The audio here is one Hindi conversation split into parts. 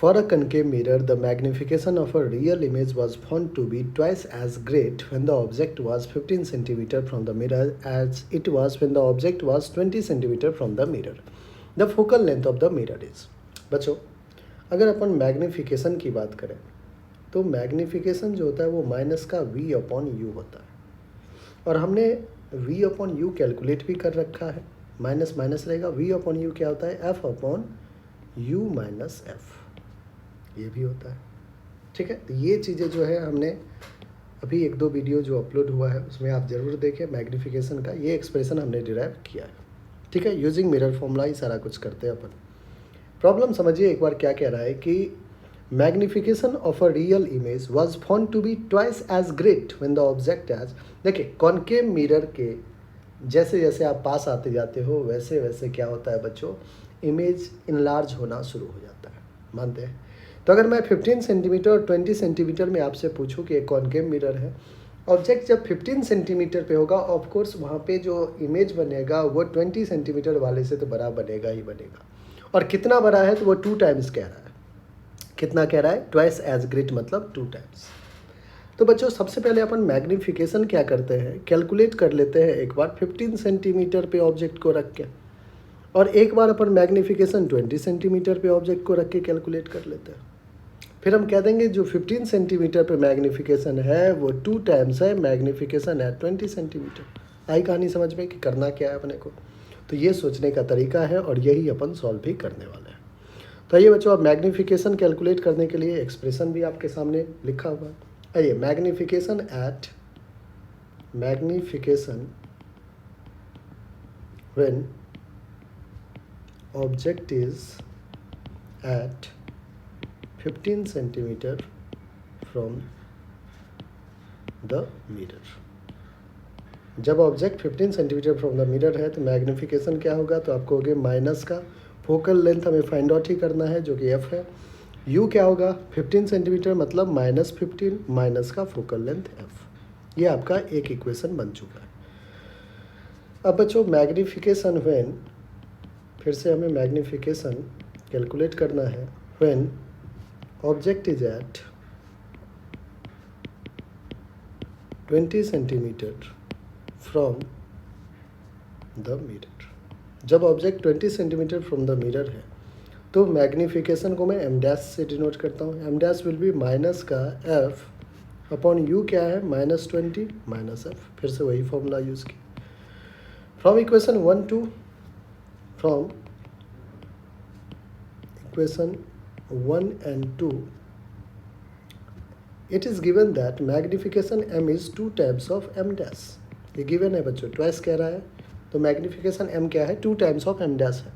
For a concave mirror, the magnification of a real image was found to be twice as great when the object was 15 centimeter from the mirror as it was when the object was 20 centimeter from the mirror. The focal length of the mirror is. बच्चों, अगर अपन मैग्निफिकेशन की बात करें तो मैग्निफिकेशन जो होता है वो माइनस का v अपॉन यू होता है और हमने v अपॉन यू कैलकुलेट भी कर रखा है. माइनस माइनस रहेगा, v अपॉन यू क्या होता है f upon you minus F, ये भी होता है. ठीक है, तो ये चीज़ें जो है हमने अभी एक दो वीडियो जो अपलोड हुआ है उसमें आप ज़रूर देखें. मैग्निफिकेशन का ये एक्सप्रेशन हमने डिराइव किया है. ठीक है, यूजिंग मिरर फॉर्मूला ही सारा कुछ करते हैं अपन. प्रॉब्लम समझिए एक बार क्या कह रहा है कि magnification of a real image was found to be twice as great when the object as. देखिए, कॉनकेव मिरर के जैसे जैसे आप पास आते जाते हो वैसे वैसे क्या होता है बच्चों, इमेज इनलार्ज होना शुरू हो जाता है. मानते हैं? तो अगर मैं 15 सेंटीमीटर और 20 सेंटीमीटर में आपसे पूछूं कि एक कॉनकेव मिरर है, ऑब्जेक्ट जब 15 सेंटीमीटर पे होगा ऑफ कोर्स वहाँ पे जो इमेज बनेगा वो 20 सेंटीमीटर वाले से तो बड़ा बनेगा ही बनेगा. और कितना बड़ा है तो वो 2 टाइम्स कह रहा है. कितना कह रहा है? ट्वाइस एज ग्रेट मतलब 2 टाइम्स. तो बच्चों सबसे पहले अपन मैग्निफिकेशन क्या करते हैं, कैलकुलेट कर लेते हैं एक बार 15 सेंटीमीटर पे ऑब्जेक्ट को रख के, और एक बार अपन मैग्निफिकेशन 20 सेंटीमीटर पे ऑब्जेक्ट को रख के कैलकुलेट कर लेते हैं. फिर हम कह देंगे जो 15 सेंटीमीटर पे मैग्निफिकेशन है वो 2 टाइम्स है मैग्निफिकेशन है 20 सेंटीमीटर. आई कहानी समझ में कि करना क्या है अपने को. तो ये सोचने का तरीका है और यही अपन सॉल्व भी करने वाले हैं. तो आइए बच्चों, अब मैग्निफिकेशन कैलकुलेट करने के लिए एक्सप्रेशन भी आपके सामने लिखा हुआ है. आइए, magnification when object is at 15 centimetre from the mirror. जब object 15 centimetre from the mirror है तो मैग्निफिकेशन क्या होगा, तो आपको होगा माइनस का फोकल लेंथ हमें फाइंड आउट ही करना है जो कि एफ है. यू क्या होगा, 15 सेंटीमीटर मतलब -15 माइनस का फोकल लेंथ एफ. ये आपका एक इक्वेशन बन चुका है. अब बच्चों मैग्निफिकेशन व्हेन, फिर से हमें मैग्निफिकेशन कैलकुलेट करना है when object is at 20 centimetre from the mirror. जब object 20 centimetre from the mirror है तो मैग्निफिकेशन को मैं एम डैश से डिनोट करता हूँ. M dash will be minus का एफ अपॉन यू क्या है -20 माइनस एफ. फिर से वही फॉर्मूला यूज़ की. From equation 1 to from equation 1 and 2 it is given that magnification m is 2 times of m dash. ये गिवन है बच्चों, ट्वाइस कह रहा है तो मैग्निफिकेशन m क्या है, 2 टाइम्स ऑफ m डैश है.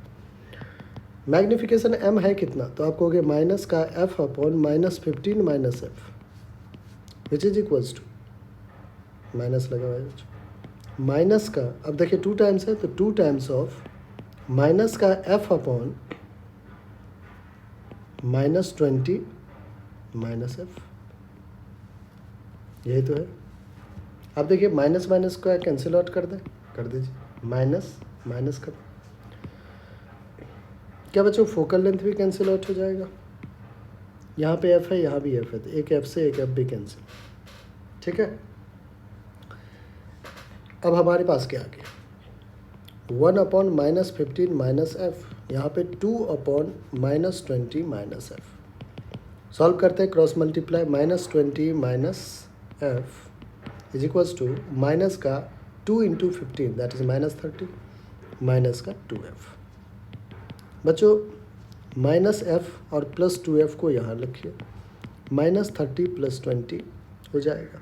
मैग्निफिकेशन m है कितना, तो आपको हो गया माइनस का f upon -15 minus F which is equals to minus लगा हुआ है बच्चों. माइनस का, अब देखिए 2 टाइम्स है तो 2 टाइम्स ऑफ माइनस का f अपॉन -20 माइनस एफ. यही तो है. अब देखिए माइनस माइनस को कैंसिल आउट कर दें, कर दीजिए. माइनस माइनस कर क्या बच्चों, फोकल लेंथ भी कैंसिल आउट हो जाएगा. यहाँ पे एफ है यहाँ भी एफ है तो एक एफ से एक एफ भी कैंसिल. ठीक है, अब हमारे पास क्या आ गया, 1 अपॉन -15 माइनस एफ, यहाँ पे 2 अपॉन -20 माइनस एफ. सॉल्व करते हैं, cross multiply, -20 minus F is equals to minus का 2 इंटू 15 दैट इज -30 माइनस का 2f. बच्चों माइनस एफ और प्लस 2f को यहाँ रखिए, -30 + 20 हो जाएगा.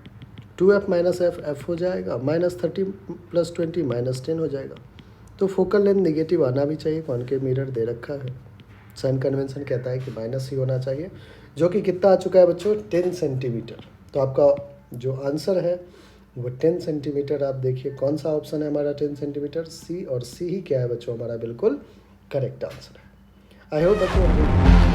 2f माइनस एफ हो जाएगा, -30 + 20 -10 हो जाएगा. तो फोकल लेंथ नेगेटिव आना भी चाहिए. कॉनकेव मिरर दे रखा है, साइन कन्वेंशन कहता है कि माइनस ही होना चाहिए, जो कि कितना आ चुका है बच्चों, 10 सेंटीमीटर. तो आपका जो आंसर है वो 10 सेंटीमीटर. आप देखिए कौन सा ऑप्शन है हमारा 10 सेंटीमीटर, सी. और सी ही क्या है बच्चों, हमारा बिल्कुल करेक्ट आंसर है. आई होप बच्चों